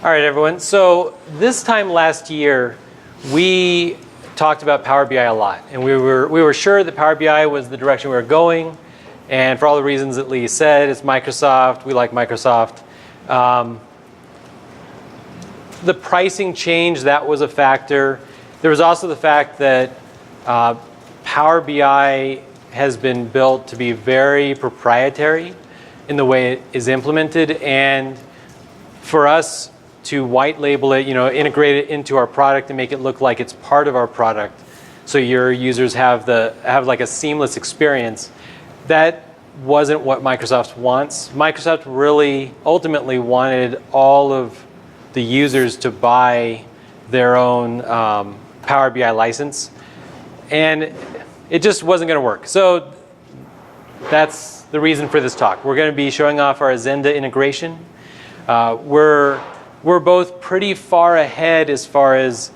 All right, everyone. So this time last year, we talked about Power BI a lot, and we were sure that Power BI was the direction we were going, and for all the reasons that Lee said, it's Microsoft. We like Microsoft. The pricing change, that was a factor. There was also the fact that Power BI has been built to be very proprietary in the way it is implemented, and for us to white label it, integrate it into our product and make it look like it's part of our product, so your users have like a seamless experience. That wasn't what Microsoft wants. Microsoft really ultimately wanted all of the users to buy their own Power BI license, and it just wasn't going to work. So that's the reason for this talk. We're going to be showing off our Azenda integration. We're both pretty far ahead as far as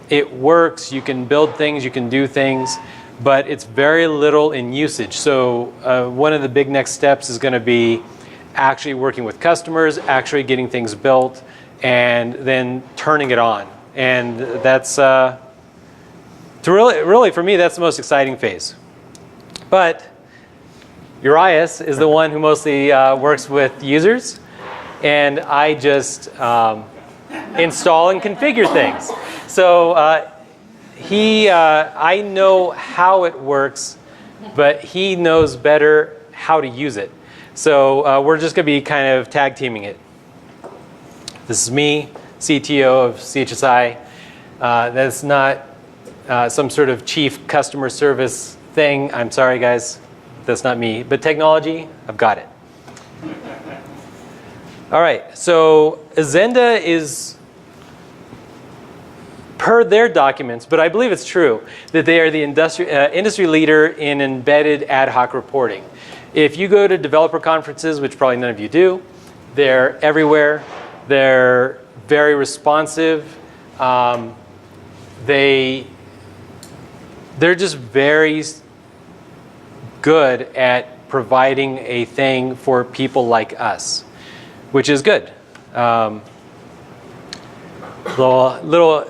it works. You can build things, you can do things, but it's very little in usage. So one of the big next steps is going to be actually working with customers, actually getting things built, and then turning it on. And that's really for me, that's the most exciting phase. But Urias is the one who mostly works with users, and I just install and configure things. So I know how it works, but he knows better how to use it. So we're just going to be kind of tag teaming it. This is me, CTO of CHSI. That's not some sort of chief customer service thing. I'm sorry, guys. That's not me. But technology, I've got it. All right. So Azenda is, per their documents, but I believe it's true, that they are the industry leader in embedded ad hoc reporting. If you go to developer conferences, which probably none of you do, they're everywhere. They're very responsive. They're just very good at providing a thing for people like us, which is good. Little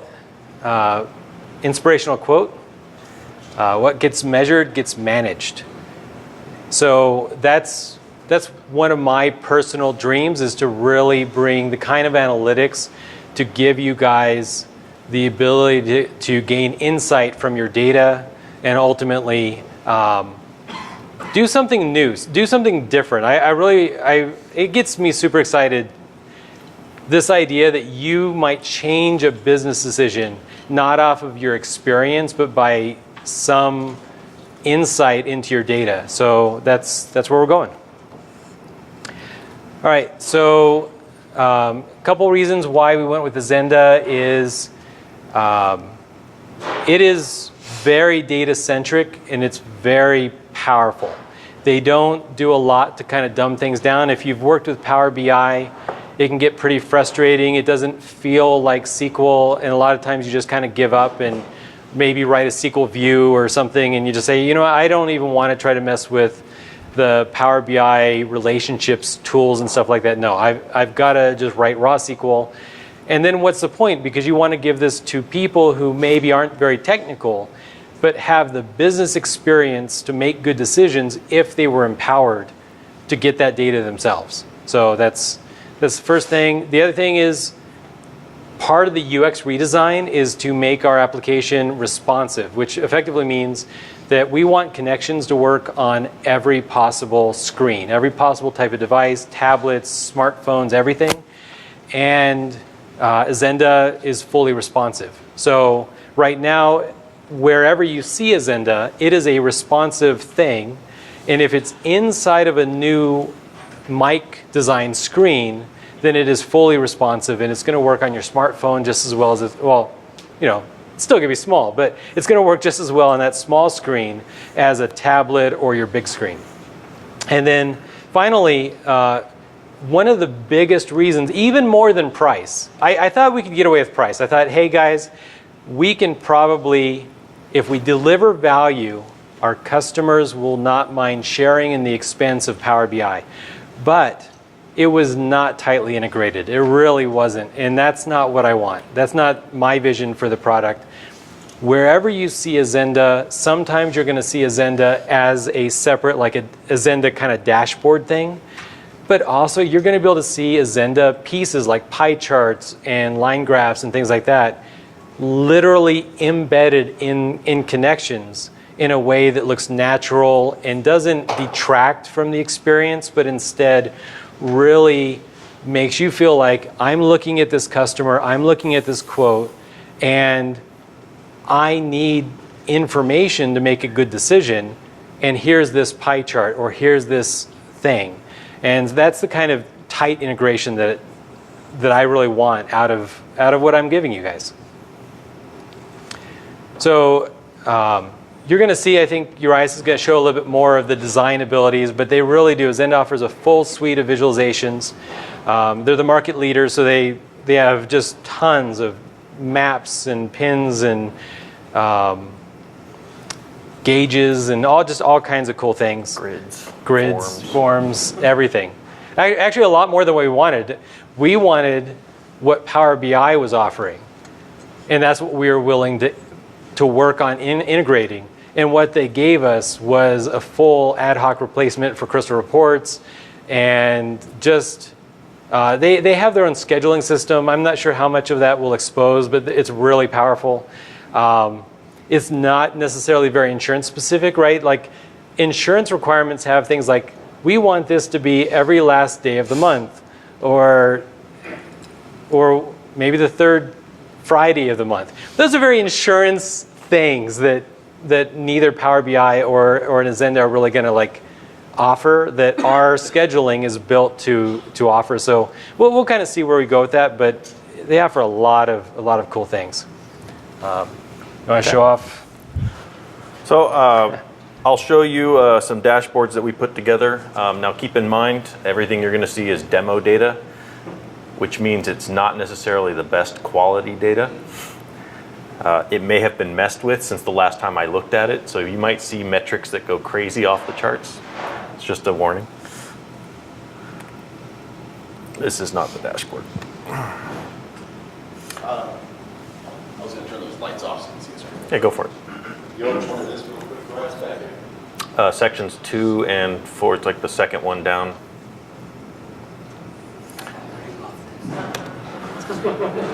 inspirational quote. What gets measured gets managed. So that's one of my personal dreams, is to really bring the kind of analytics to give you guys the ability to gain insight from your data and ultimately do something new, do something different. It gets me super excited, this idea that you might change a business decision not off of your experience, but by some insight into your data. So that's where we're going. All right, so a couple reasons why we went with Azenda is it is very data centric and it's very powerful. They don't do a lot to kind of dumb things down. If you've worked with Power BI, it can get pretty frustrating. It doesn't feel like SQL, and a lot of times you just kind of give up and maybe write a SQL view or something, and you just say, I don't even want to try to mess with the Power BI relationships tools and stuff like that. No, I've got to just write raw SQL. And then what's the point? Because you want to give this to people who maybe aren't very technical, but have the business experience to make good decisions if they were empowered to get that data themselves. So that's the first thing. The other thing is, part of the UX redesign is to make our application responsive, which effectively means that we want connections to work on every possible screen, every possible type of device, tablets, smartphones, everything. And Azenda is fully responsive. So right now, wherever you see Azenda, it is a responsive thing. And if it's inside of a new mic design screen, then it is fully responsive, and it's going to work on your smartphone just as well as it's still going to be small, but it's going to work just as well on that small screen as a tablet or your big screen. And then finally, one of the biggest reasons, even more than price, I thought we could get away with price. I thought, hey guys, we can probably, if we deliver value, our customers will not mind sharing in the expense of Power BI. But it was not tightly integrated. It really wasn't. And that's not what I want. That's not my vision for the product. Wherever you see Azenda, sometimes you're going to see Azenda as a separate, like a Azenda kind of dashboard thing. But also you're going to be able to see Azenda pieces like pie charts and line graphs and things like that literally embedded in connections in a way that looks natural and doesn't detract from the experience, but instead really makes you feel like I'm looking at this customer, I'm looking at this quote, and I need information to make a good decision, and here's this pie chart or here's this thing. And that's the kind of tight integration that I really want out of what I'm giving you guys. So you're going to see, I think Urias is going to show a little bit more of the design abilities, but they really do. Azenda offers a full suite of visualizations. They're the market leaders, so they have just tons of maps and pins and gauges and all kinds of cool things. Grids, forms, everything. Actually, a lot more than we wanted. We wanted what Power BI was offering, and that's what we were willing to work on integrating. And what they gave us was a full ad hoc replacement for Crystal Reports, and just they have their own scheduling system. I'm not sure how much of that will expose, but it's really powerful. It's not necessarily very insurance specific, right? Like insurance requirements have things like, we want this to be every last day of the month, or maybe the third Friday of the month. Those are very insurance things that neither Power BI or an Azenda are really going to like offer, that our scheduling is built to offer. So we'll kind of see where we go with that, but they offer a lot of cool things. You want to show off? So I'll show you some dashboards that we put together. Now keep in mind, everything you're going to see is demo data, which means it's not necessarily the best quality data. It may have been messed with since the last time I looked at it, so you might see metrics that go crazy off the charts. It's just a warning. This is not the dashboard. I was going to turn those lights off so you can see us. Yeah, go for it. You know which one it is real quick for us back here? Sections 2 and 4, it's like the second one down.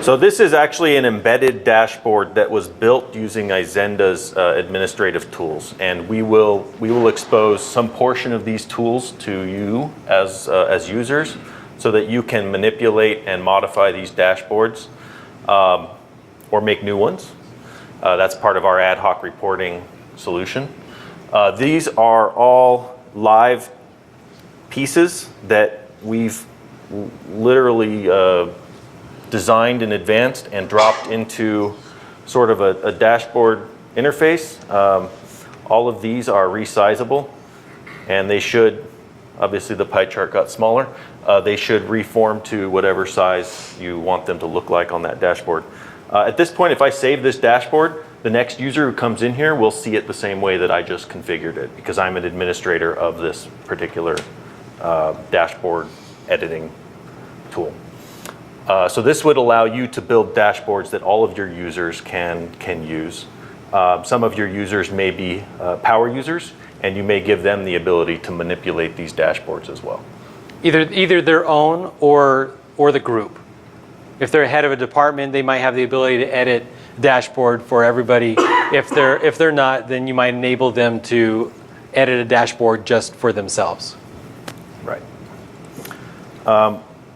So this is actually an embedded dashboard that was built using Azenda's administrative tools, and we will expose some portion of these tools to you as users, so that you can manipulate and modify these dashboards or make new ones. That's part of our ad hoc reporting solution. These are all live pieces that we've literally designed in advance and dropped into sort of a dashboard interface. All of these are resizable, and they should, obviously the pie chart got smaller, they should reform to whatever size you want them to look like on that dashboard. At this point, if I save this dashboard, the next user who comes in here will see it the same way that I just configured it, because I'm an administrator of this particular dashboard editing tool. So this would allow you to build dashboards that all of your users can use. Some of your users may be power users, and you may give them the ability to manipulate these dashboards as well. Either their own or the group. If they're head of a department, they might have the ability to edit dashboard for everybody. If they're not, then you might enable them to edit a dashboard just for themselves. Right.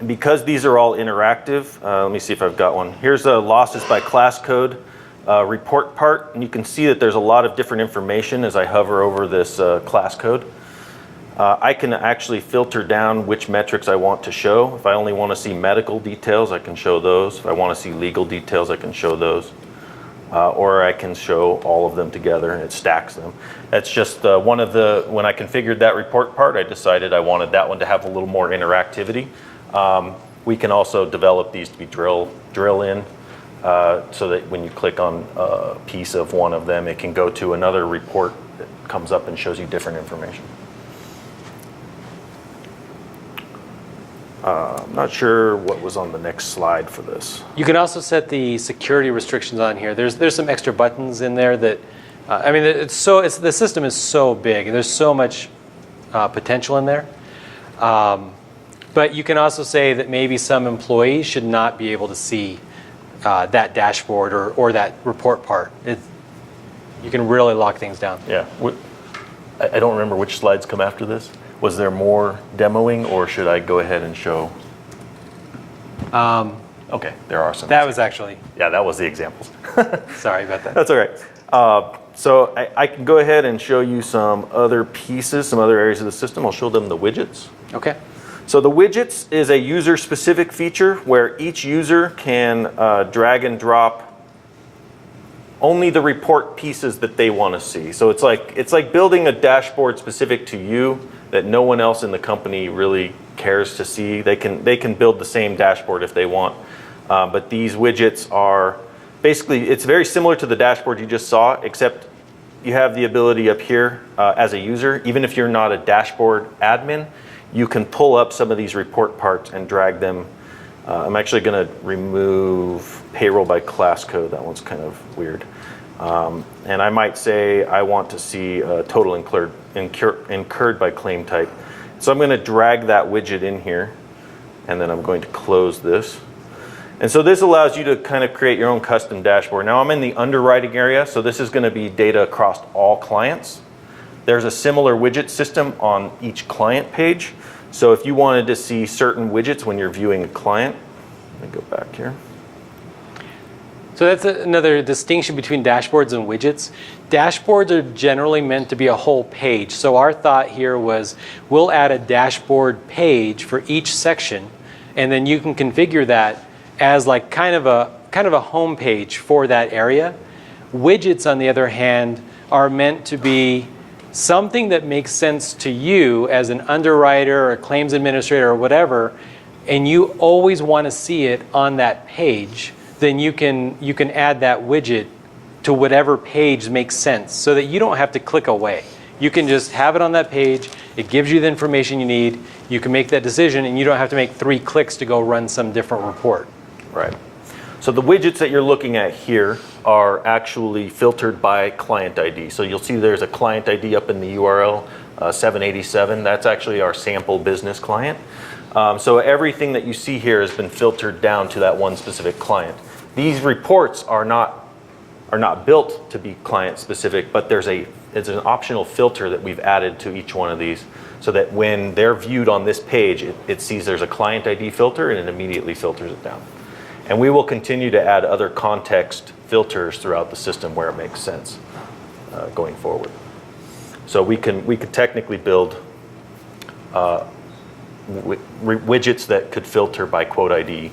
Because these are all interactive, let me see if I've got one. Here's a losses by class code report part, and you can see that there's a lot of different information as I hover over this class code. I can actually filter down which metrics I want to show. If I only want to see medical details, I can show those. If I want to see legal details, I can show those. Or I can show all of them together, and it stacks them. That's just one of the, when I configured that report part, I decided I wanted that one to have a little more interactivity. We can also develop these to be drill in, so that when you click on a piece of one of them, it can go to another report that comes up and shows you different information. I'm not sure what was on the next slide for this. You can also set the security restrictions on here. There's some extra buttons in there that, I mean, the system is so big and there's so much potential in there. But you can also say that maybe some employees should not be able to see that dashboard or that report part. You can really lock things down. Yeah. I don't remember which slides come after this. Was there more demoing, or should I go ahead and show? Okay, there are some. That was actually. Yeah, that was the examples. Sorry about that. That's all right. So I can go ahead and show you some other pieces, some other areas of the system. I'll show them the widgets. Okay. So the widgets is a user-specific feature where each user can drag and drop only the report pieces that they want to see. So it's like building a dashboard specific to you that no one else in the company really cares to see. They can build the same dashboard if they want. But these widgets are basically, it's very similar to the dashboard you just saw, except you have the ability up here as a user, even if you're not a dashboard admin, you can pull up some of these report parts and drag them. I'm actually going to remove payroll by class code. That one's kind of weird. And I might say I want to see total incurred by claim type. So I'm going to drag that widget in here, and then I'm going to close this. And so this allows you to kind of create your own custom dashboard. Now I'm in the underwriting area, so this is going to be data across all clients. There's a similar widget system on each client page. So if you wanted to see certain widgets when you're viewing a client, let me go back here. So that's another distinction between dashboards and widgets. Dashboards are generally meant to be a whole page. So our thought here was we'll add a dashboard page for each section, and then you can configure that as like kind of a home page for that area. Widgets, on the other hand, are meant to be something that makes sense to you as an underwriter or a claims administrator or whatever, and you always want to see it on that page. Then you can add that widget to whatever page makes sense so that you don't have to click away. You can just have it on that page. It gives you the information you need. You can make that decision, and you don't have to make 3 clicks to go run some different report. Right. So the widgets that you're looking at here are actually filtered by client ID. So you'll see there's a client ID up in the URL, 787. That's actually our sample business client. So everything that you see here has been filtered down to that one specific client. These reports are not built to be client specific, but it's an optional filter that we've added to each one of these so that when they're viewed on this page, it sees there's a client ID filter and it immediately filters it down. And we will continue to add other context filters throughout the system where it makes sense going forward. So we could technically build widgets that could filter by quote ID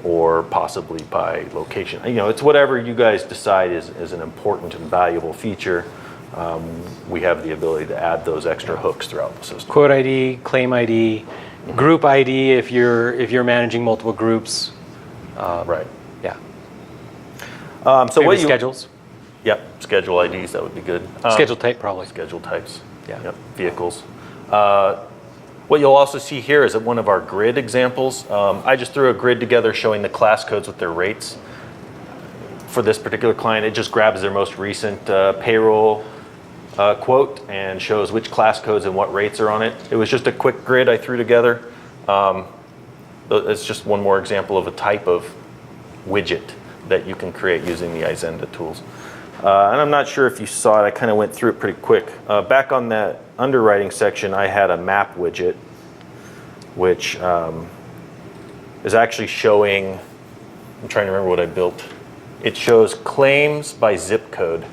or possibly by location. You know, it's whatever you guys decide is an important and valuable feature. We have the ability to add those extra hooks throughout the system. Quote ID, claim ID, group ID if you're managing multiple groups. Right. Yeah. So Maybe what you schedules? Yep, schedule IDs, that would be good. Schedule type probably. Schedule types. Yeah. Yep, vehicles. What you'll also see here is one of our grid examples. I just threw a grid together showing the class codes with their rates. For this particular client, it just grabs their most recent payroll quote and shows which class codes and what rates are on it. It was just a quick grid I threw together. It's just one more example of a type of widget that you can create using the Izenda tools. And I'm not sure if you saw it, I kind of went through it pretty quick. Back on that underwriting section, I had a map widget, which is actually showing, I'm trying to remember what I built. It shows claims by zip code.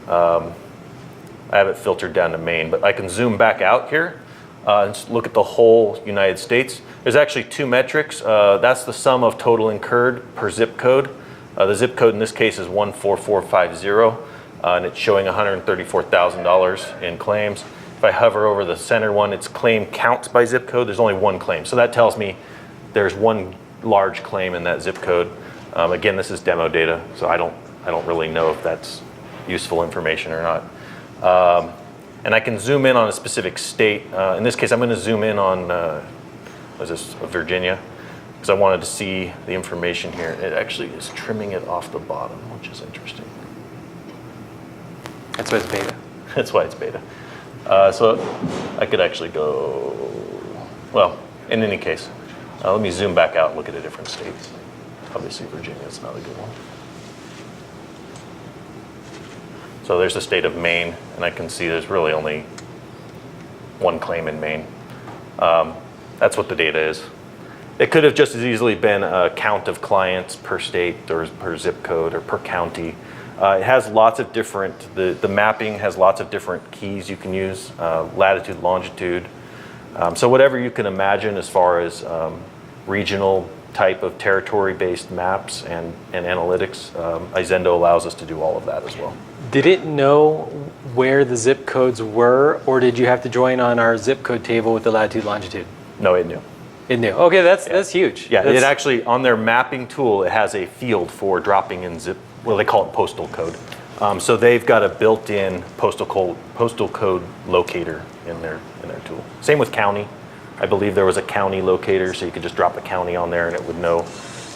I have it filtered down to Maine, but I can zoom back out here and look at the whole United States. There's actually 2 metrics. That's the sum of total incurred per zip code. The zip code in this case is 14450, and it's showing $134,000 in claims. If I hover over the center one, it's claim counts by zip code. There's only 1 claim. So that tells me there's 1 large claim in that zip code. Again, this is demo data, so I don't really know if that's useful information or not. And I can zoom in on a specific state. In this case, I'm going to zoom in on Was this Virginia? Because I wanted to see the information here. It actually is trimming it off the bottom, which is interesting. That's why it's beta. That's why it's beta. So I could actually go, well, in any case, let me zoom back out and look at a different state. Obviously, Virginia is not a good one. So there's the state of Maine, and I can see there's really only one claim in Maine. That's what the data is. It could have just as easily been a count of clients per state or per zip code or per county. It has lots of different, the mapping has lots of different keys you can use, latitude, longitude. So whatever you can imagine as far as regional type of territory-based maps and analytics, Izendo allows us to do all of that as well. Did it know where the zip codes were, or did you have to join on our zip code table with the latitude, longitude? No, it knew. It knew. Okay, that's huge. Yeah, That's, it actually, on their mapping tool, it has a field for dropping in zip, well, they call it postal code. So they've got a built-in postal code locator in their tool. Same with county. I believe there was a county locator, so you could just drop a county on there and it would know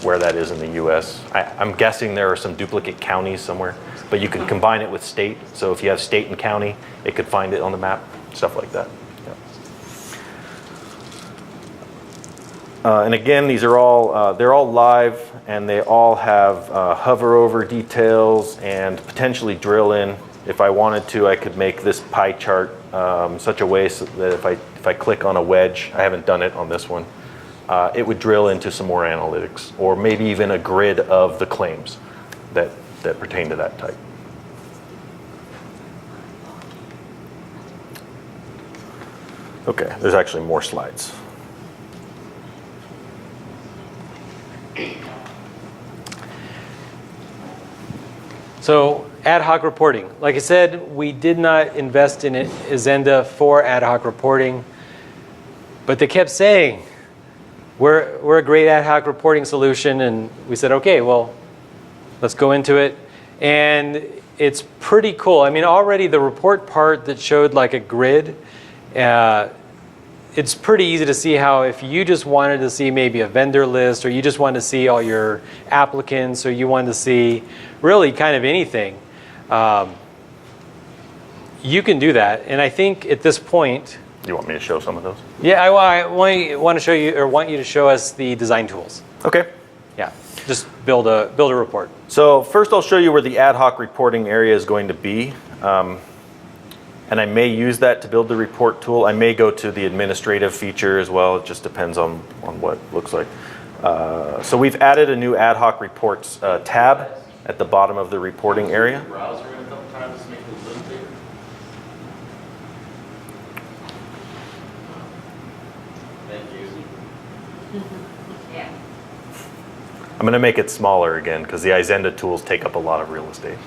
where that is in the US. I'm guessing there are some duplicate counties somewhere, but you can combine it with state. So if you have state and county, it could find it on the map, stuff like that. And again, these are all, they're all live, and they all have hover over details and potentially drill in. If I wanted to, I could make this pie chart such a way so that if I click on a wedge, I haven't done it on this one, it would drill into some more analytics, or maybe even a grid of the claims that pertain to that type. Okay, there's actually more slides. So ad hoc reporting. Like I said, we did not invest in Izenda for ad hoc reporting, but they kept saying, we're a great ad hoc reporting solution, and we said, okay, well, let's go into it. And it's pretty cool. I mean, already the report part that showed like a grid, it's pretty easy to see how if you just wanted to see maybe a vendor list, or you just wanted to see all your applicants, or you wanted to see really kind of anything, you can do that. And I think at this point, You want me to show some of those? yeah, I want to show you, or want you to show us the design tools. Okay. Yeah, just build a report. So first I'll show you where the ad hoc reporting area is going to be. And I may use that to build the report tool. I may go to the administrative feature as well. It just depends on what it looks like. So we've added a new ad hoc reports tab at the bottom of the reporting area. Browser in a couple times to make it a little bigger. Thank you. Yeah. I'm going to make it smaller again because the Izenda tools take up a lot of real estate.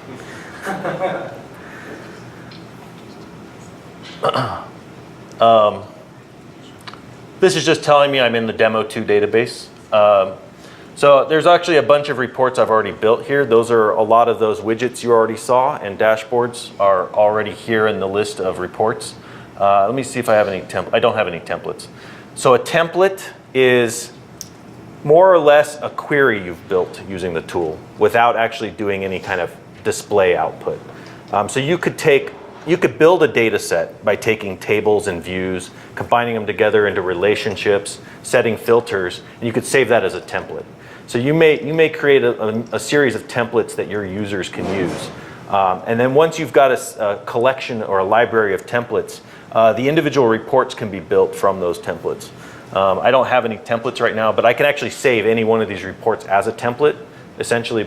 This is just telling me I'm in the Demo2 database. So there's actually a bunch of reports I've already built here. Those are a lot of those widgets you already saw, and dashboards are already here in the list of reports. Let me see if I have any I don't have any templates. So a template is more or less a query you've built using the tool without actually doing any kind of display output. So you could build a data set by taking tables and views, combining them together into relationships, setting filters, and you could save that as a template. So you may create a series of templates that your users can use. And then once you've got a collection or a library of templates, the individual reports can be built from those templates. I don't have any templates right now, but I can actually save any one of these reports as a template, essentially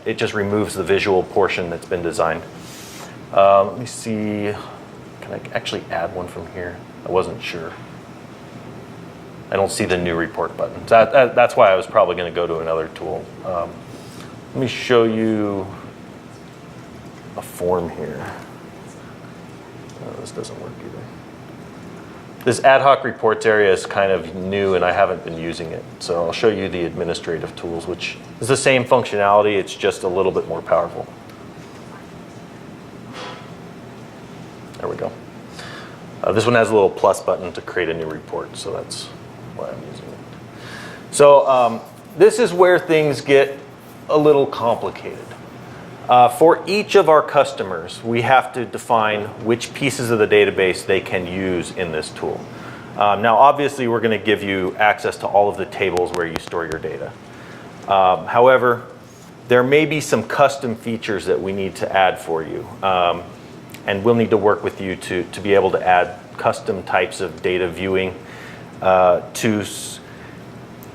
it just removes the visual portion that's been designed. Let me see, can I actually add one from here? I wasn't sure. I don't see the new report button. That's why I was probably going to go to another tool. Let me show you a form here. Oh, this doesn't work either. This ad hoc reports area is kind of new and I haven't been using it. So I'll show you the administrative tools, which is the same functionality, it's just a little bit more powerful. There we go. This one has a little plus button to create a new report, so that's why I'm using it. So this is where things get a little complicated. For each of our customers, we have to define which pieces of the database they can use in this tool. Now, obviously, we're going to give you access to all of the tables where you store your data. However, there may be some custom features that we need to add for you. And we'll need to work with you to be able to add custom types of data viewing.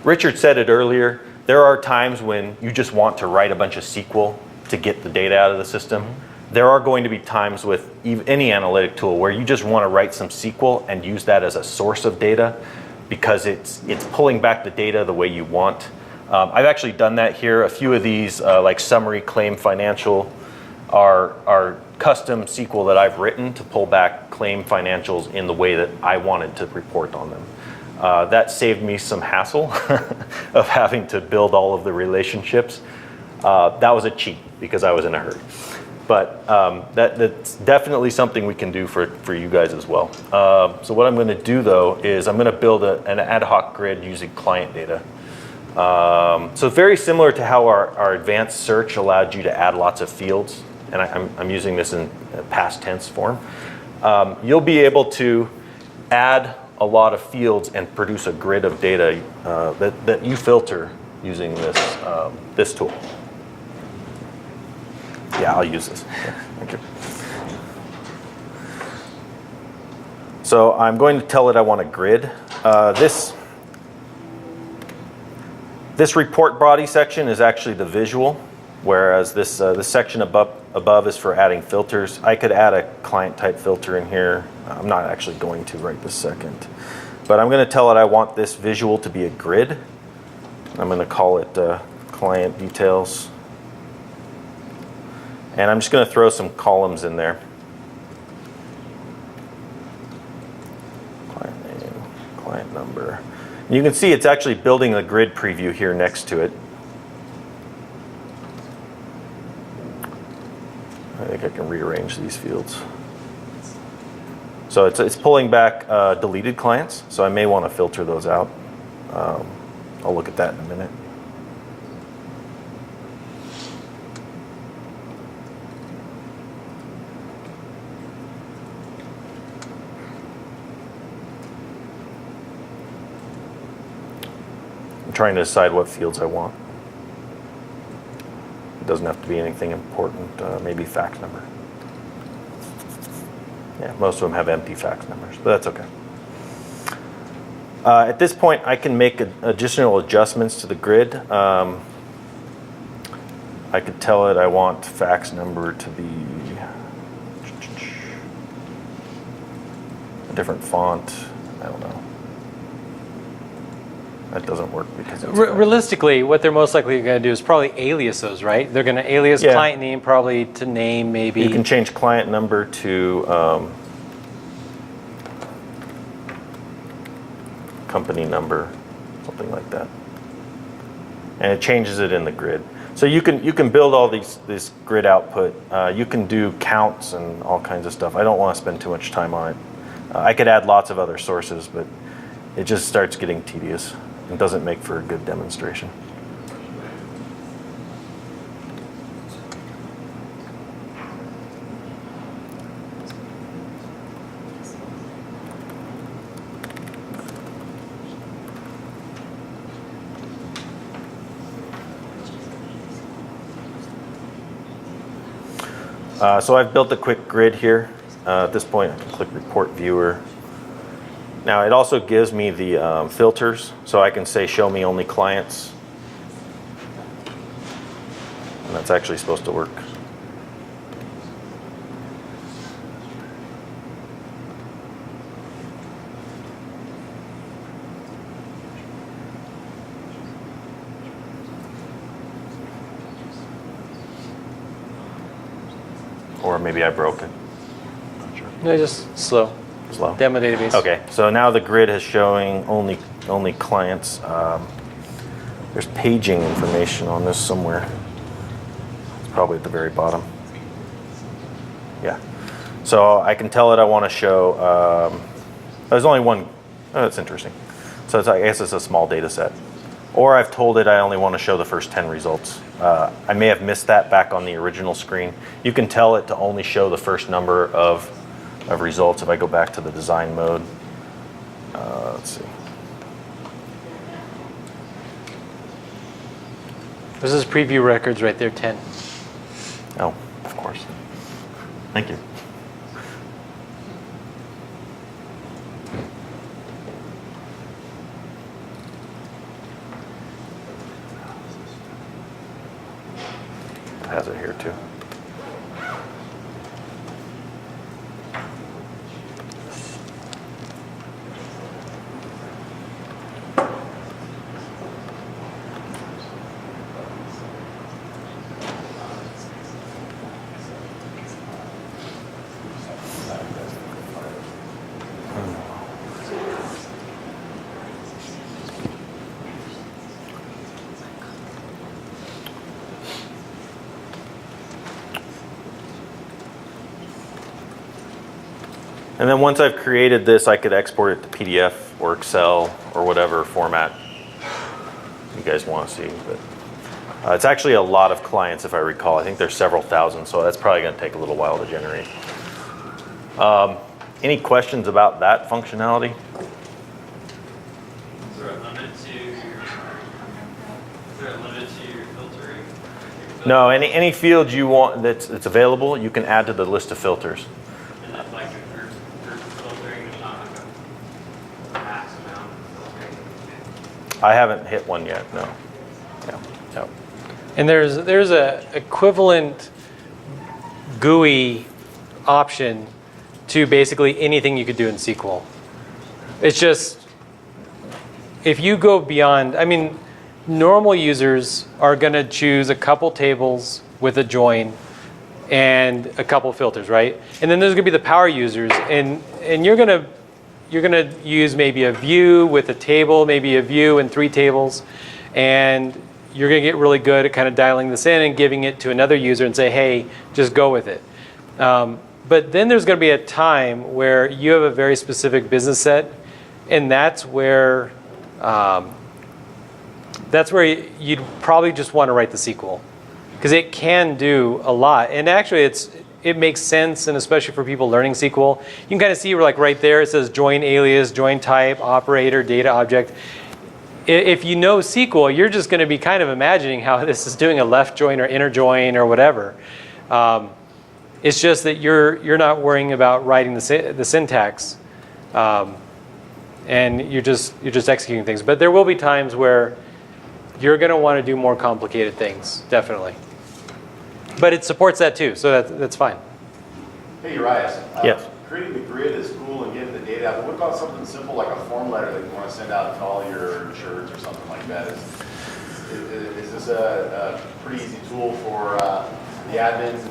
Richard said it earlier, there are times when you just want to write a bunch of SQL to get the data out of the system. There are going to be times with any analytic tool where you just want to write some SQL and use that as a source of data because it's pulling back the data the way you want. I've actually done that here. A few of these, like summary, claim, financial, are custom SQL that I've written to pull back claim financials in the way that I wanted to report on them. That saved me some hassle of having to build all of the relationships. That was a cheat because I was in a hurry. But that's definitely something we can do for you guys as well. So what I'm going to do, though, is I'm going to build an ad hoc grid using client data. So very similar to how our advanced search allowed you to add lots of fields, and I'm using this in past tense form. You'll be able to add a lot of fields and produce a grid of data that you filter using this tool. Yeah, I'll use this. Yeah, thank you. So I'm going to tell it I want a grid. This report body section is actually the visual, whereas this section above is for adding filters. I could add a client type filter in here. I'm not actually going to right this second. But I'm going to tell it I want this visual to be a grid. I'm going to call it client details. And I'm just going to throw some columns in there. Client name, client number. And you can see it's actually building a grid preview here next to it. I think I can rearrange these fields. So it's pulling back deleted clients, so I may want to filter those out. I'll look at that in a minute. I'm trying to decide what fields I want. It doesn't have to be anything important, maybe fax number. Yeah, most of them have empty fax numbers, but that's okay. At this point, I can make additional adjustments to the grid. I could tell it I want fax number to be a different font. I don't know. That doesn't work because it's realistically, what they're most likely going to do is probably alias those, right? They're going to alias client name probably to name maybe. You can change client number to company number, something like that, and it changes it in the grid. So you can build all this grid output. You can do counts and all kinds of stuff. I don't want to spend too much time on it. I could add lots of other sources, but it just starts getting tedious. It doesn't make for a good demonstration. So I've built a quick grid here. At this point, I can click Report Viewer. Now it also gives me the filters, so I can say show me only clients. And that's actually supposed to work. Or maybe I broke it. Not sure. No, just slow. Slow. Demo database. Okay, so now the grid is showing only clients. There's paging information on this somewhere. It's probably at the very bottom. Yeah. So I can tell it I want to show. There's only one. Oh, that's interesting. So I guess it's a small data set. Or I've told it I only want to show the first 10 results. I may have missed that back on the original screen. You can tell it to only show the first number of results if I go back to the design mode. Let's see. This is preview records right there, 10. Oh, of course. Thank you. It has it here too. And then once I've created this, I could export it to PDF or Excel or whatever format you guys want to see. But it's actually a lot of clients, if I recall. I think there's several thousand, so that's probably going to take a little while to generate. Any questions about that functionality? Is there a limit to your filtering? No, any field you want that's available, you can add to the list of filters. And that's like if you're filtering, there's not like a max amount of filtering. I haven't hit one yet, no. Yeah. And there's a equivalent GUI option to basically anything you could do in SQL. It's just, if you go beyond, I mean, normal users are going to choose a couple tables with a join and a couple filters, right? And then there's going to be the power users, and you're going to use maybe a view with a table, maybe a view and 3 tables, and you're going to get really good at kind of dialing this in and giving it to another user and say, hey, just go with it. But then there's going to be a time where you have a very specific business set, and that's where you'd probably just want to write the SQL, because it can do a lot. And actually, it makes sense, and especially for people learning SQL, you can kind of see where, like right there, it says join alias, join type, operator, data object. If you know SQL, you're just going to be kind of imagining how this is doing a left join or inner join or whatever. It's just that you're not worrying about writing the syntax, and you're just executing things. But there will be times where you're going to want to do more complicated things, definitely. But it supports that too, so that's fine. Hey, Urias. Yes. Creating the grid is cool and getting the data out, but what about something simple like a form letter that you want to send out to all your insureds or something like that? Is this a pretty easy tool for the admin,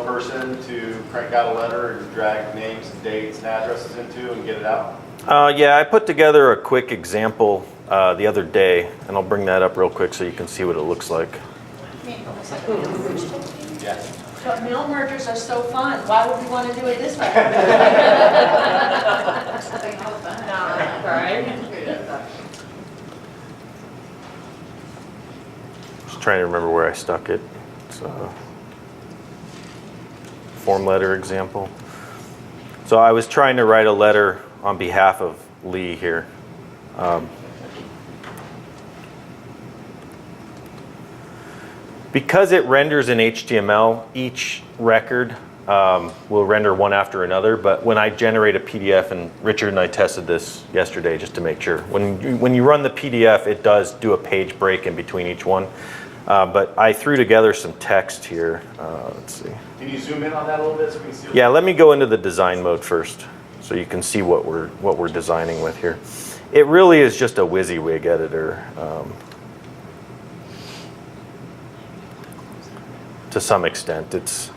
person to crank out a letter and drag names and dates and addresses into and get it out? Yeah, I put together a quick example the other day, and I'll bring that up real quick so you can see what it looks like. Yeah. But mail mergers are so fun. Why would we want to do it this way? Just trying to remember where I stuck it. So, form letter example. So I was trying to write a letter on behalf of Lee here. Because it renders in HTML, each record will render one after another. But when I generate a PDF, and Richard and I tested this yesterday just to make sure, when you run the PDF, it does do a page break in between each one. But I threw together some text here. Let's see. Can you zoom in on that a little bit so we can see? Yeah, let me go into the design mode first, so you can see what we're designing with here. It really is just a WYSIWYG editor. To some extent, it's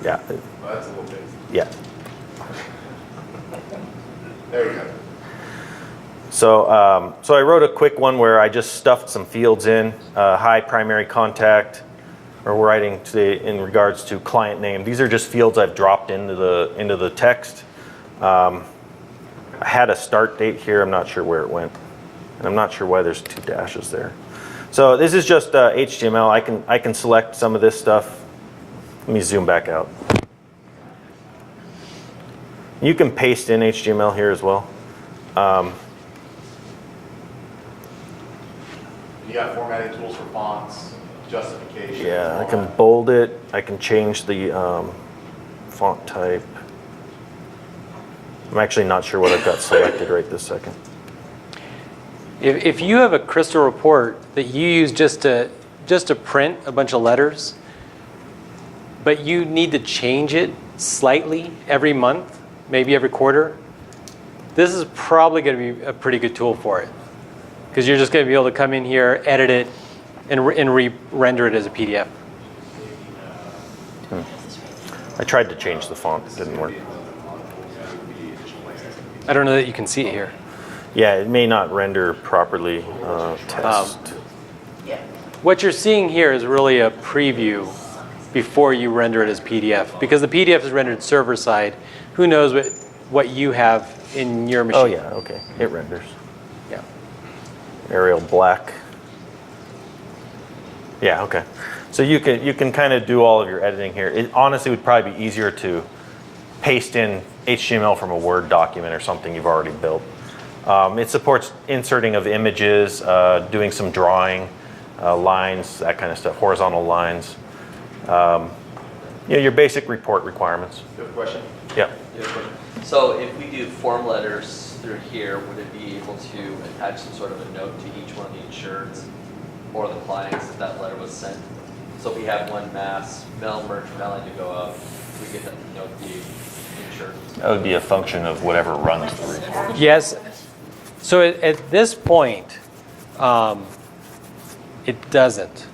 yeah. Well, that's a little bit. Yeah. There you go. So I wrote a quick one where I just stuffed some fields in. Hi, primary contact, or we're writing today in regards to client name. These are just fields I've dropped into the text. I had a start date here. I'm not sure where it went. And I'm not sure why there's 2 dashes there. So this is just HTML. I can select some of this stuff. Let me zoom back out. You can paste in HTML here as well. You got formatting tools for fonts, justification. Yeah, I can bold it. I can change the font type. I'm actually not sure what I've got selected right this second. If you have a Crystal report that you use just to print a bunch of letters, but you need to change it slightly every month, maybe every quarter, this is probably going to be a pretty good tool for it. Because you're just going to be able to come in here, edit it, and re-render it as a PDF. I tried to change the font. It didn't work. I don't know that you can see it here. Yeah, it may not render properly. Test. What you're seeing here is really a preview before you render it as PDF. Because the PDF is rendered server side, who knows what you have in your machine. Oh yeah, okay. It renders. Yeah. Arial black. Yeah, okay. So you can kind of do all of your editing here. It honestly would probably be easier to paste in HTML from a Word document or something you've already built. It supports inserting of images, doing some drawing, lines, that kind of stuff, horizontal lines. Your basic report requirements. You have a question? Yeah. So if we do form letters through here, would it be able to attach some sort of a note to each one of the insureds or the clients that that letter was sent? So if we have one mass mail merge mailing to go out, we get that note the insured. That would be a function of whatever runs the report. Yes. So at this point, it doesn't.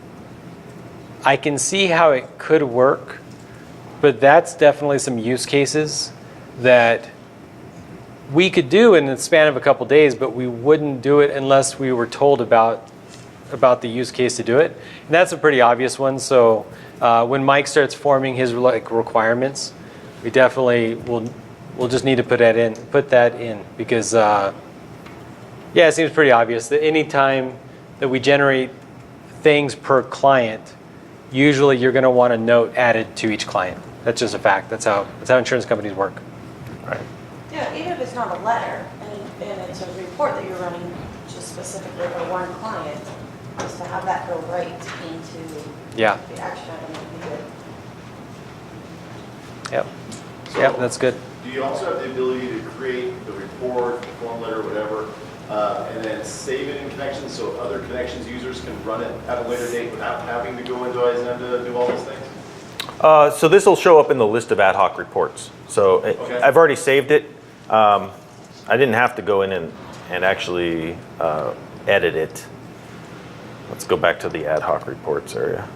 I can see how it could work, but that's definitely some use cases that we could do in the span of a couple days, but we wouldn't do it unless we were told about the use case to do it. And that's a pretty obvious one. So when Mike starts forming his requirements, we definitely we'll just need to put that in because yeah, it seems pretty obvious that any time that we generate things per client, usually you're going to want a note added to each client. That's just a fact. That's how insurance companies work. Right. Yeah, even if it's not a letter and it's a report that you're running just specifically for one client, just to have that go right into Yeah. the action item would be good. Yep. Yep, that's good. Do you also have the ability to create the report, the form letter, whatever, and then save it in Connections so other Connections users can run it at a later date without having to go into ISM to do all those things? So this will show up in the list of ad hoc reports. So Okay. I've already saved it. I didn't have to go in and actually edit it. Let's go back to the ad hoc reports area.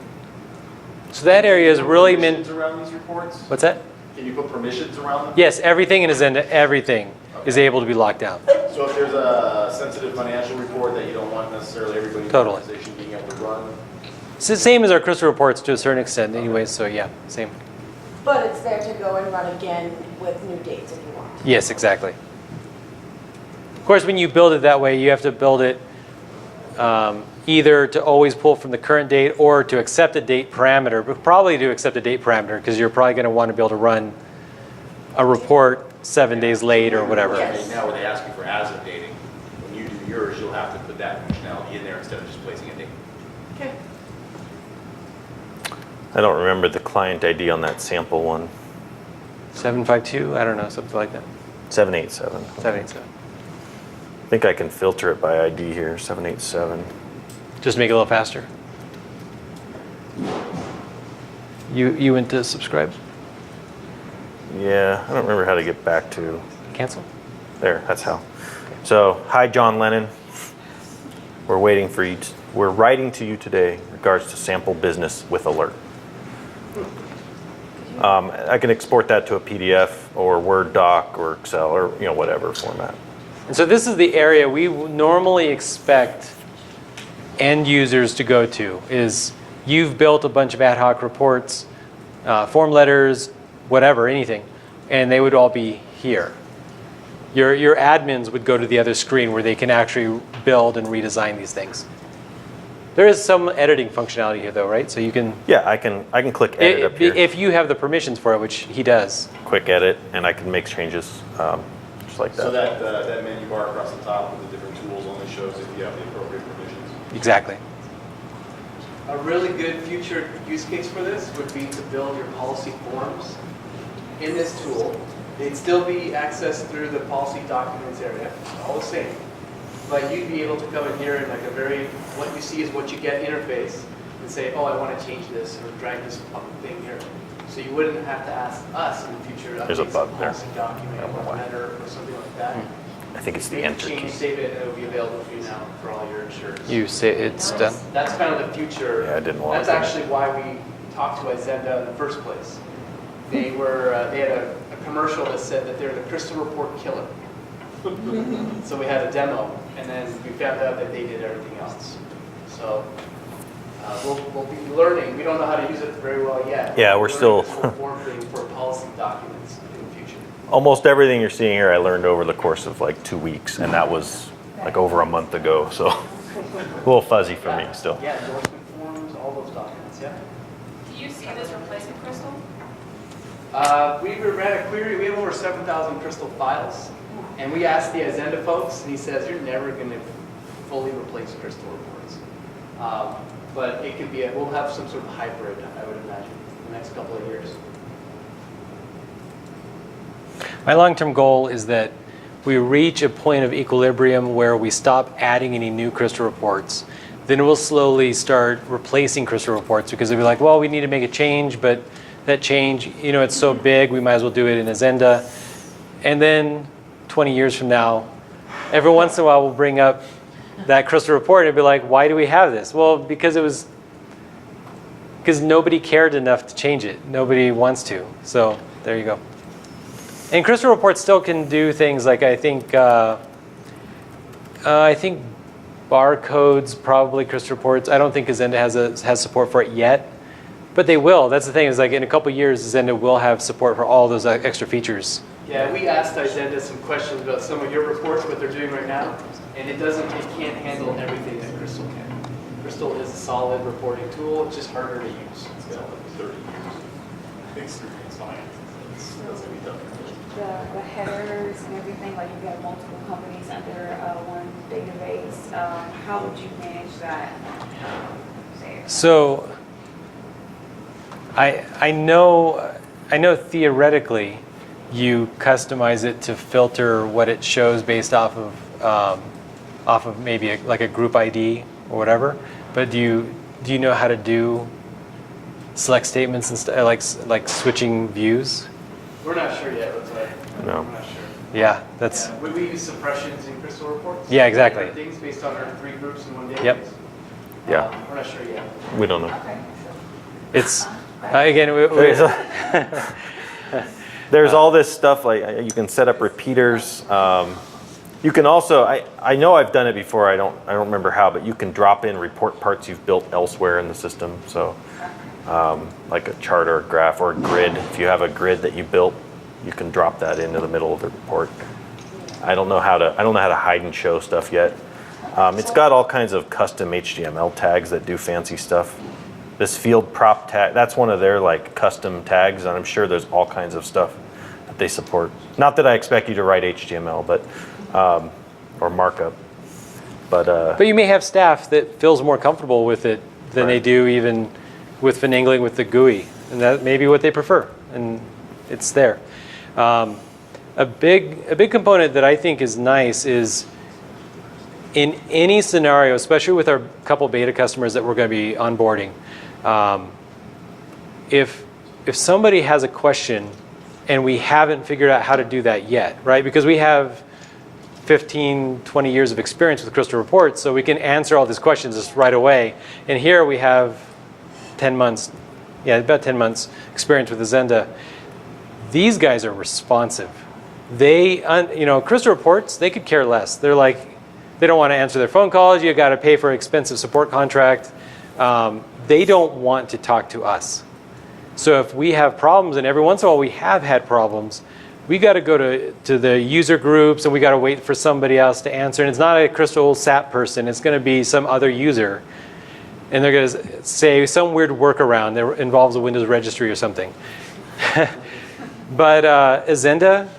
So that area is really meant. Permissions around these reports? What's that? Can you put permissions around them? Yes, everything in Azenda, everything is able to be locked down. So if there's a sensitive financial report that you don't want necessarily everybody in the Totally. organization being able to run, It's the same as our Crystal reports to a certain extent, anyways. So yeah, same. But it's there to go and run again with new dates if you want. Yes, exactly. Of course, when you build it that way, you have to build it either to always pull from the current date or to accept a date parameter, but probably to accept a date parameter because you're probably going to want to be able to run a report 7 days late or whatever. Yes. Now, when they ask you for as of dating, when you do yours, you'll have to put that functionality in there instead of just placing a date. Okay. I don't remember the client ID on that sample one. 752, I don't know, something like that. 787. 787. I think I can filter it by ID here, 787. Just make it a little faster. You went to subscribe? Yeah, I don't remember how to get back to. Cancel? There, that's how. So, hi John Lennon. We're waiting for you. We're writing to you today in regards to sample business with alert. I can export that to a PDF or Word doc or Excel or whatever format. And so this is the area we normally expect end users to go to, is you've built a bunch of ad hoc reports, form letters, whatever, anything, and they would all be here. Your admins would go to the other screen where they can actually build and redesign these things. There is some editing functionality here though, right? So you can, Yeah, I can click edit up here. if you have the permissions for it, which he does. Quick edit, and I can make changes just like So that. that menu bar across the top with the different tools only shows if you have the appropriate permissions. Exactly. A really good future use case for this would be to build your policy forms in this tool. They'd still be accessed through the policy documents area, all the same. But you'd be able to come in here and like a very, what you see is what you get interface and say, oh, I want to change this or drag this thing here. So you wouldn't have to ask us in the future. There's a update bug some there. Policy document I don't know or why. letter or something like that. I think it's the Make enter change, key. save it, and it'll be available for you now for all your insurers. You say it's done. That's kind of the future. Yeah, I didn't want That's to. actually why we talked to Izenda in the first place. They had a commercial that said that they're the Crystal Report killer. So we had a demo, and then we found out that they did everything else. So we'll be learning. We don't know how to use it very well yet. Yeah, we're learning still- this whole form thing for policy documents in the future. Almost everything you're seeing here I learned over the course of like 2 weeks, and that was like over a month ago, so a little fuzzy for me still. Yeah, endorsement forms, all those documents, yeah. Do you see this replacing Crystal? We ran a query, we have over 7,000 Crystal files, and we asked the Izenda folks, and he says, you're never going to fully replace Crystal reports. But it could be, we'll have some sort of hybrid, I would imagine, in the next couple of years. My long-term goal is that we reach a point of equilibrium where we stop adding any new Crystal reports. Then we'll slowly start replacing Crystal reports because they'll be like, well, we need to make a change, but that change, you know, it's so big, we might as well do it in Izenda. And then 20 years from now, every once in a while we'll bring up that Crystal report and be like, why do we have this? Well, because nobody cared enough to change it. Nobody wants to. So there you go. And Crystal reports still can do things like I think barcodes probably Crystal reports. I don't think Izenda has support for it yet, but they will. That's the thing is like in a couple years, Izenda will have support for all those extra features. Yeah, we asked Izenda some questions about some of your reports, what they're doing right now, and it can't handle everything that Crystal can. Crystal is a solid reporting tool, it's just harder to use. It's got like 30 years of experience on it. That's gonna be tough. The headers and everything, like you got multiple companies under one database, how would you manage that? So I know theoretically you customize it to filter what it shows based off of maybe like a group ID or whatever. But do you know how to do select statements and like switching views? We're not sure yet, that's why. No. We're not sure. Yeah, that's Yeah, would we use suppressions in Crystal reports? Yeah, exactly. Things based on our 3 groups in one database? Yep. Yeah. We're not sure yet. We don't know. Okay. it's again. There's all this stuff like you can set up repeaters. You can also, I know I've done it before. I don't remember how, but you can drop in report parts you've built elsewhere in the system. So like a chart or a graph or a grid. If you have a grid that you built, you can drop that into the middle of the report. I don't know how to hide and show stuff yet. It's got all kinds of custom HTML tags that do fancy stuff. This field prop tag, that's one of their like custom tags, and I'm sure there's all kinds of stuff that they support. Not that I expect you to write HTML, but or markup. But you may have staff that feels more comfortable with it than they do even with finagling with the GUI, and that may be what they prefer, and it's there. A big component that I think is nice is in any scenario, especially with our couple beta customers that we're going to be onboarding, if somebody has a question and we haven't figured out how to do that yet, right? Because we have 15, 20 years of experience with Crystal Reports, so we can answer all these questions just right away. And here we have 10 months, about 10 months experience with Izenda. These guys are responsive. Crystal Reports, they could care less. They're like, they don't want to answer their phone calls. You got to pay for an expensive support contract. They don't want to talk to us. So if we have problems, and every once in a while we have had problems, we got to go to the user groups and we got to wait for somebody else to answer. And it's not a Crystal SAP person. It's going to be some other user. And they're going to say some weird workaround that involves a Windows registry or something. But Azenda,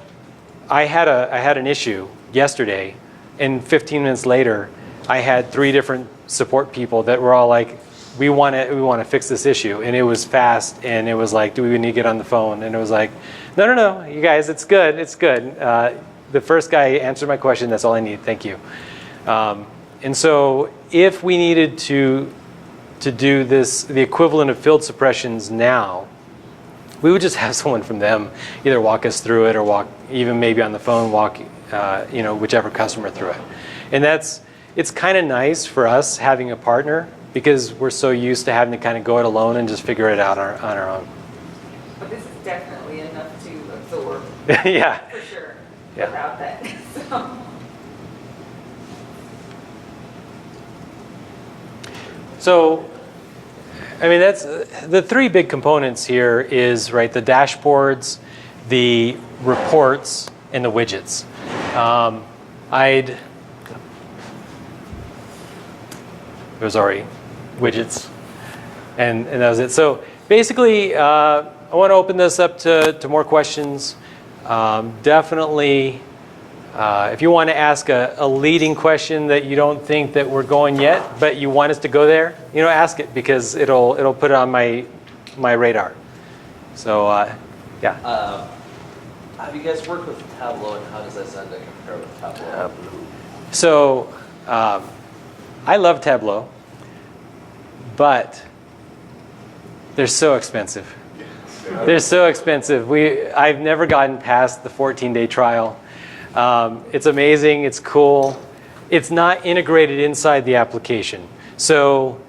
I had an issue yesterday, and 15 minutes later, I had 3 different support people that were all like, we want to fix this issue. And it was fast, and it was like, do we need to get on the phone? And it was like, no, you guys, it's good, it's good. The first guy answered my question, that's all I need, thank you. And so if we needed to do this, the equivalent of field suppressions now, we would just have someone from them either walk us through it or walk, even maybe on the phone, walk whichever customer through it. And it's kind of nice for us having a partner because we're so used to having to kind of go it alone and just figure it out on our own. But this is definitely enough to absorb. Yeah. For sure. Yeah. Without that. So, I mean, that's the 3 big components here is, right, the dashboards, the reports, and the widgets. It was already widgets, and that was it. So basically, I want to open this up to more questions. Definitely, if you want to ask a leading question that you don't think that we're going yet, but you want us to go there, ask it because it'll put it on my radar. So yeah. Have you guys worked with Tableau, and how does Azenda compare with Tableau? So I love Tableau, but they're so expensive. They're so expensive. I've never gotten past the 14-day trial. It's amazing. It's cool. It's not integrated inside the application. So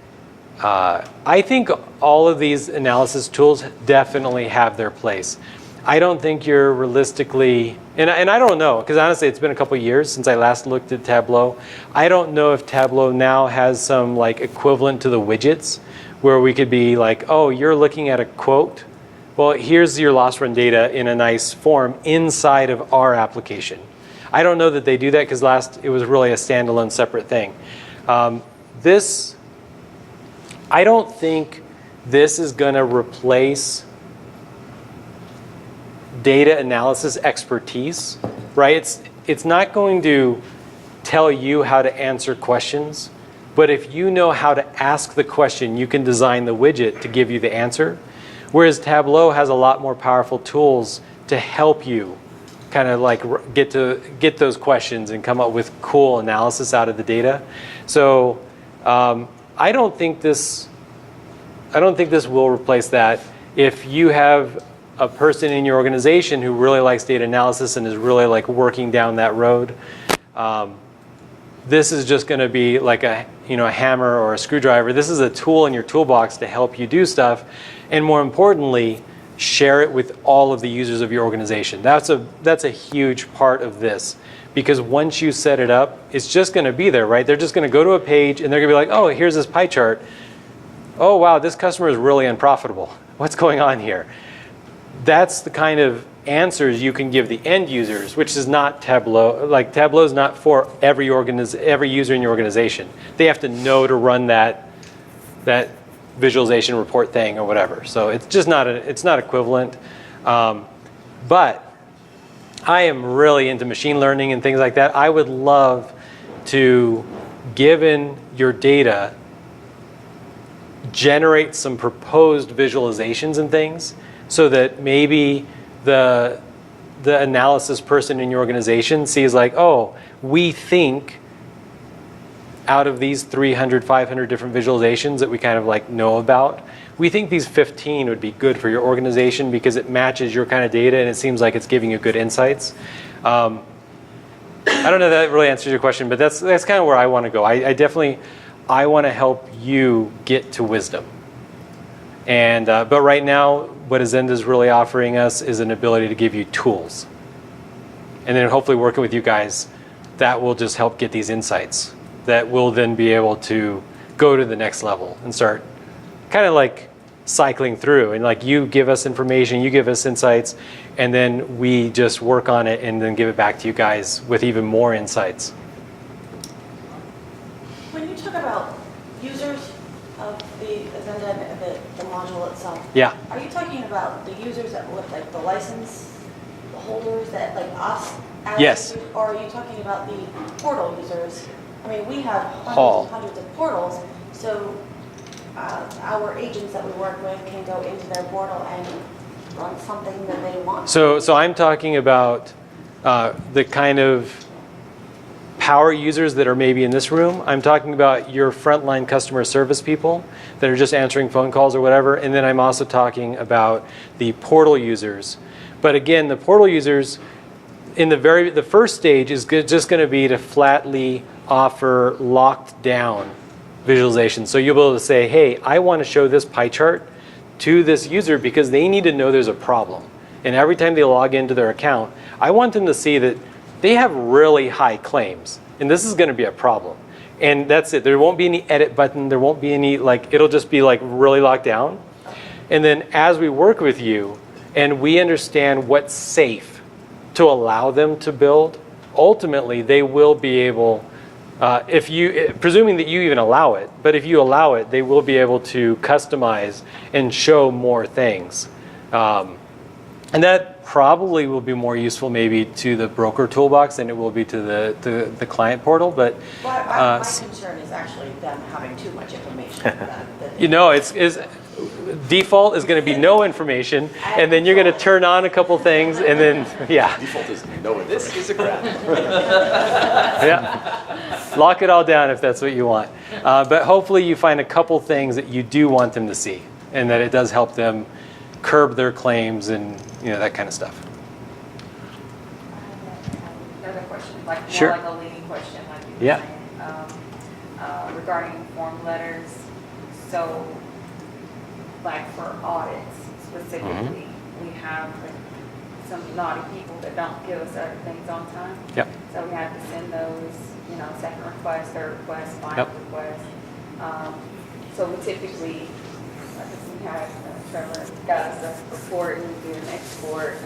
I think all of these analysis tools definitely have their place. I don't think you're realistically, and I don't know, because honestly it's been a couple years since I last looked at Tableau. I don't know if Tableau now has some like equivalent to the widgets where we could be like, oh, you're looking at a quote. Well, here's your loss run data in a nice form inside of our application. I don't know that they do that because it was really a standalone separate thing. I don't think this is going to replace data analysis expertise, right? It's not going to tell you how to answer questions, but if you know how to ask the question, you can design the widget to give you the answer. Whereas Tableau has a lot more powerful tools to help you kind of like get those questions and come up with cool analysis out of the data. So I don't think this will replace that. If you have a person in your organization who really likes data analysis and is really like working down that road, this is just going to be like a hammer or a screwdriver. This is a tool in your toolbox to help you do stuff, and more importantly, share it with all of the users of your organization. That's a huge part of this, because once you set it up, it's just going to be there, right? They're just going to go to a page and they're going to be like, oh, here's this pie chart. Oh wow, this customer is really unprofitable. What's going on here? That's the kind of answers you can give the end users, which is not Tableau. Like Tableau is not for every user in your organization. They have to know to run that visualization report thing or whatever. So it's just not equivalent. But I am really into machine learning and things like that. I would love to, given your data, generate some proposed visualizations and things, so that maybe the analysis person in your organization sees like, oh, we think out of these 300, 500 different visualizations that we kind of like know about, we think these 15 would be good for your organization because it matches your kind of data and it seems like it's giving you good insights. I don't know if that really answers your question, but that's kind of where I want to go. I want to help you get to wisdom. And but right now, what Azenda is really offering us is an ability to give you tools. And then hopefully working with you guys, that will just help get these insights that will then be able to go to the next level and start kind of like cycling through, and like you give us information, you give us insights, and then we just work on it and then give it back to you guys with even more insights. When you talk about users of the Azenda and the module itself, Yeah. are you talking about the users that with like the license holders that like us? As Yes. users, or are you talking about the portal users? I mean, we have All. hundreds and hundreds of portals, so our agents that we work with can go into their portal and run something that they want. So I'm talking about the kind of power users that are maybe in this room. I'm talking about your frontline customer service people that are just answering phone calls or whatever. And then I'm also talking about the portal users. But again, the portal users in the first stage is just going to be to flatly offer locked down visualization. So you'll be able to say, hey, I want to show this pie chart to this user because they need to know there's a problem. And every time they log into their account, I want them to see that they have really high claims. And this is going to be a problem. And that's it. There won't be any edit button. There won't be any, like, it'll just be like really locked down. And then as we work with you and we understand what's safe to allow them to build, ultimately they will be able, presuming that you even allow it, but if you allow it, they will be able to customize and show more things. And that probably will be more useful maybe to the broker toolbox than it will be to the client portal. But My concern is actually them having too much information. you know, it's default is going to be no information, and then you're going to turn on a couple things, and then yeah. Default is no information. This is a graph. Yeah, lock it all down if that's what you want. But hopefully you find a couple things that you do want them to see, and that it does help them curb their claims and that kind of stuff. Another question, like more Sure. like a leading question, like you were Yeah. saying, regarding form letters. So, like for audits specifically, we have some naughty people that don't give us certain things on time. Yep. So we have to send those, second request, third request, final Yep. request. So we typically, like we had Trevor got us a report and we do an export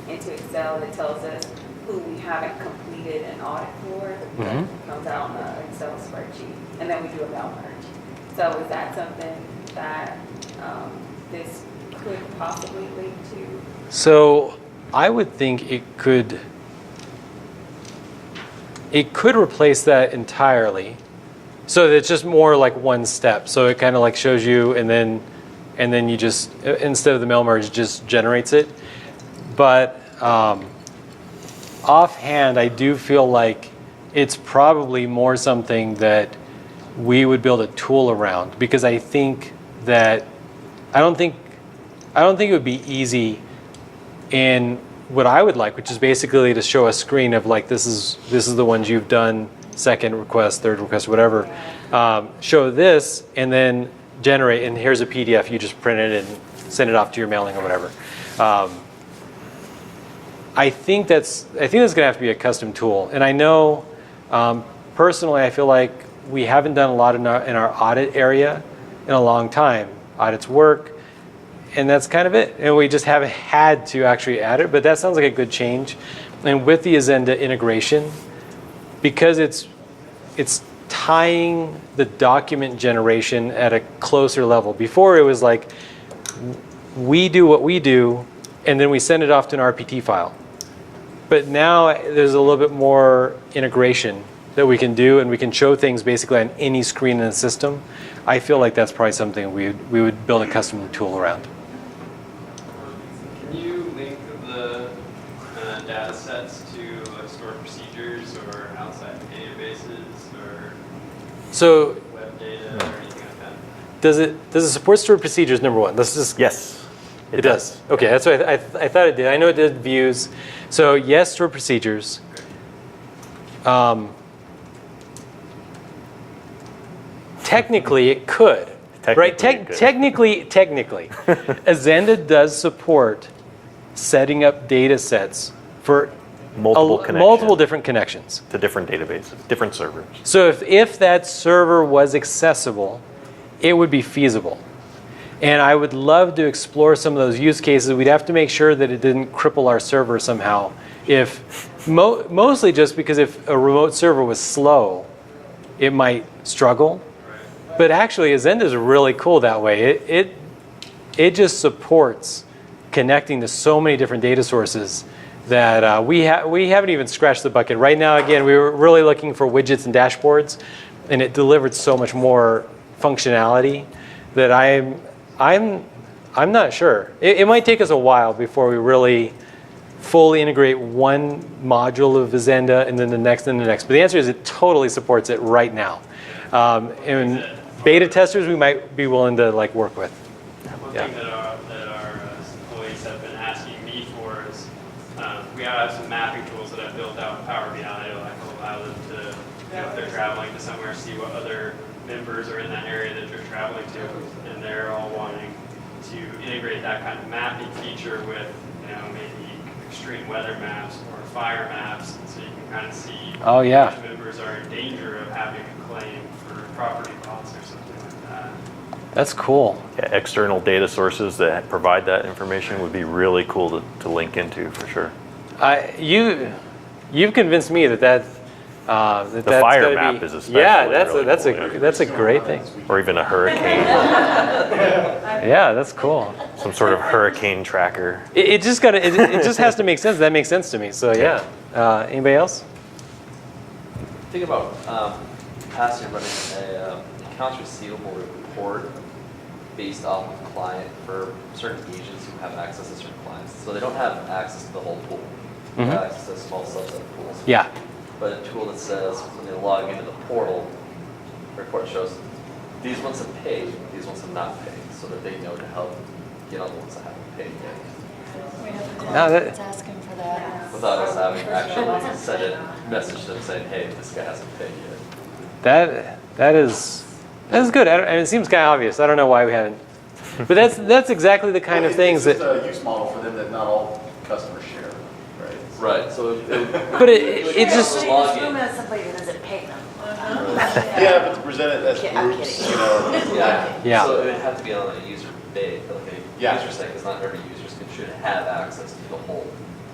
into Excel that tells us who we haven't completed an audit for. That comes out in an Excel spreadsheet, and then we do a mail merge. So is that something that this could possibly lead to? So I would think it could replace that entirely. So it's just more like one step. So it kind of like shows you, and then you just, instead of the mail merge, just generates it. But offhand, I do feel like it's probably more something that we would build a tool around, because I think that I don't think it would be easy in what I would like, which is basically to show a screen of like, this is the ones you've done, second request, third request, whatever. Show this and then generate, and here's a PDF, you just print it and send it off to your mailing or whatever. I think that's going to have to be a custom tool. And I know personally, I feel like we haven't done a lot in our audit area in a long time. Audits work, and that's kind of it. And we just haven't had to actually add it, but that sounds like a good change. And with the Azenda integration, because it's tying the document generation at a closer level. Before it was like, we do what we do, and then we send it off to an RPT file. But now there's a little bit more integration that we can do, and we can show things basically on any screen in the system. I feel like that's probably something we would build a custom tool around. Can you link the data sets to stored procedures or outside databases or So web data or anything like that? does it support stored procedures, number one? Let's just Yes, It does. Okay, that's what I thought it did. I know it did views. So yes, stored procedures. Technically, it could. Right? Technically, Azenda does support setting up data sets for multiple different connections to different databases, different servers. So if that server was accessible, it would be feasible. And I would love to explore some of those use cases. We'd have to make sure that it didn't cripple our server somehow. If mostly just because if a remote server was slow, it might struggle. But actually, Azenda is really cool that way. It just supports connecting to so many different data sources that we haven't even scratched the bucket. Right now, again, we were really looking for widgets and dashboards, and it delivered so much more functionality that I'm not sure. It might take us a while before we really fully integrate one module of Azenda and then the next and the next. But the answer is it totally supports it right now. And beta testers we might be willing to like work with. One thing that our employees have been asking me for is we have some mapping tools that I've built out in Power BI to like allow them to, if they're traveling to somewhere, see what other members are in that area that they're traveling to, and they're all wanting to integrate that kind of mapping feature with, maybe extreme weather maps or fire maps, so you can kind of see which members are in danger of having a claim for property loss or something like that. That's cool. Yeah, external data sources that provide that information would be really cool to link into for sure. You've convinced me that the fire map is especially that's a great thing. Or even a hurricane. Yeah, that's cool. Some sort of hurricane tracker. It just has to make sense. That makes sense to me. So yeah. Anybody else? Think about passing running a accounts receivable report based off of client for certain agents who have access to certain clients. So they don't have access to the whole pool. They have access to a small subset of pools. Yeah. But a tool that says when they log into the portal, the report shows these ones have paid, these ones have not paid, so that they know to help get on the ones that haven't paid yet. We have to ask him for that. Without us having actually sent a message to them saying, hey, this guy hasn't paid yet. That is good. It seems kind of obvious. I don't know why we haven't. But that's exactly the kind of things it's that. just a use model for them that not all customers share, right? Right. So But it just. Assume as somebody that doesn't pay them. Yeah, but to present it as I'm groups, kidding. Yeah. So it would have to be on a user base, like a Yeah. user site, because not every user should have access to the whole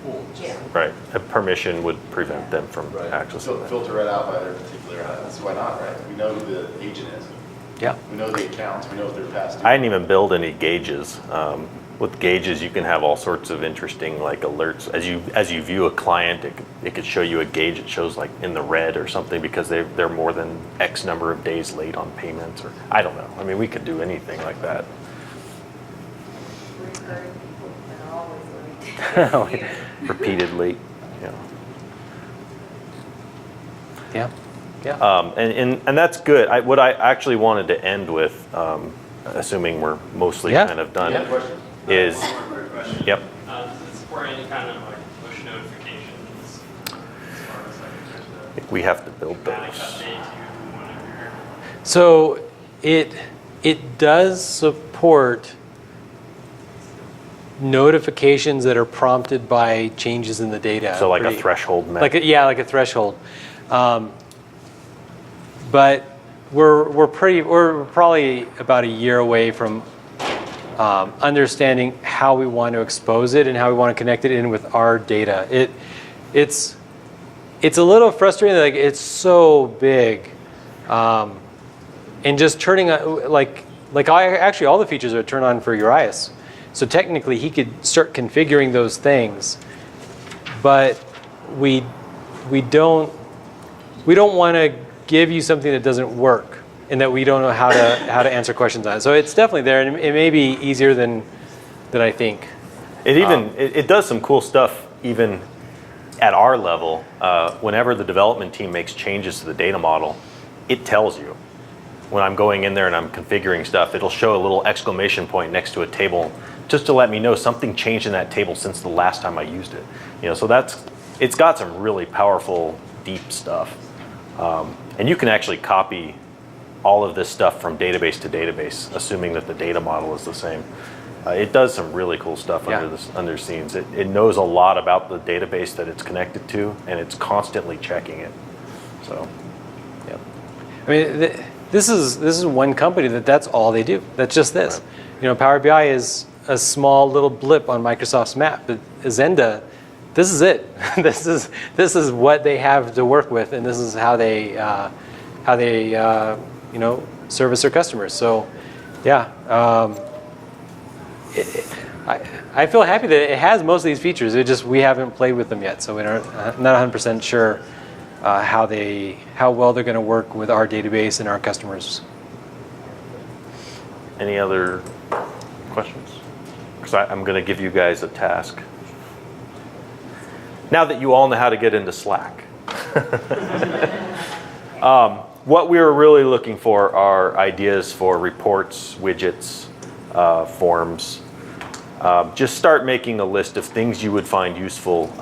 pool. Yeah. Right. A permission would prevent them from Right. accessing that. filter it out by their particular, that's why not, right? We know who the agent is. Yeah. We know the accounts, we know what they're past due. I didn't even build any gauges. With gauges, you can have all sorts of interesting like alerts. As you view a client, it could show you a gauge. It shows like in the red or something because they're more than X number of days late on payments, or I don't know. I mean, we could do anything like that. Recurring people that are always late. Repeatedly, you know. Yeah. Yeah. And that's good. What I actually wanted to end with, assuming we're mostly kind of done, is, Quick question. yep. Does it support any kind of like push notifications as far as like if there's I think we have to build a panic those. update to one of your So it does support notifications that are prompted by changes in the data. So like a threshold met. Like a threshold. But we're probably about a year away from understanding how we want to expose it and how we want to connect it in with our data. It's a little frustrating. Like it's so big, and just turning on actually all the features are turned on for Urias. So technically, he could start configuring those things, but we don't want to give you something that doesn't work and that we don't know how to answer questions on. So it's definitely there, and it may be easier than I think. It does some cool stuff even at our level. Whenever the development team makes changes to the data model, it tells you. When I'm going in there and I'm configuring stuff, it'll show a little exclamation point next to a table just to let me know something changed in that table since the last time I used it. You know, so it's got some really powerful, deep stuff. And you can actually copy all of this stuff from database to database, assuming that the data model is the same. It does some really cool stuff under scenes. It knows a lot about the database that it's connected to, and it's constantly checking it. So, yeah. I mean, this is one company that's all they do. That's just this. You know, Power BI is a small little blip on Microsoft's map, but Azenda, this is it. this is what they have to work with, and this is how they you know, service their customers. So, yeah, I feel happy that it has most of these features. It just we haven't played with them yet, so we're not 100% sure how well they're going to work with our database and our customers. Any other questions? Because I'm going to give you guys a task. Now that you all know how to get into Slack. What we were really looking for are ideas for reports, widgets, forms. Just start making a list of things you would find useful,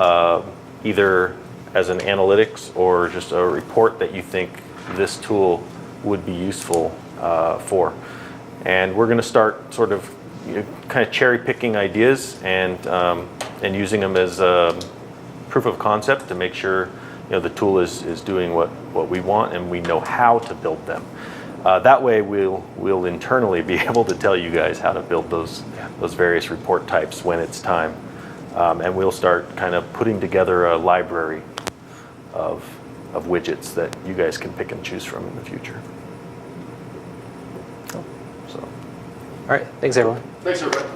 either as an analytics or just a report that you think this tool would be useful for. And we're going to start sort of kind of cherry picking ideas and using them as a proof of concept to make sure the tool is doing what we want and we know how to build them. That way we'll internally be able to tell you guys how to build those various report types when it's time. And we'll start kind of putting together a library of widgets that you guys can pick and choose from in the future. So. All right, thanks everyone. Thanks, everybody.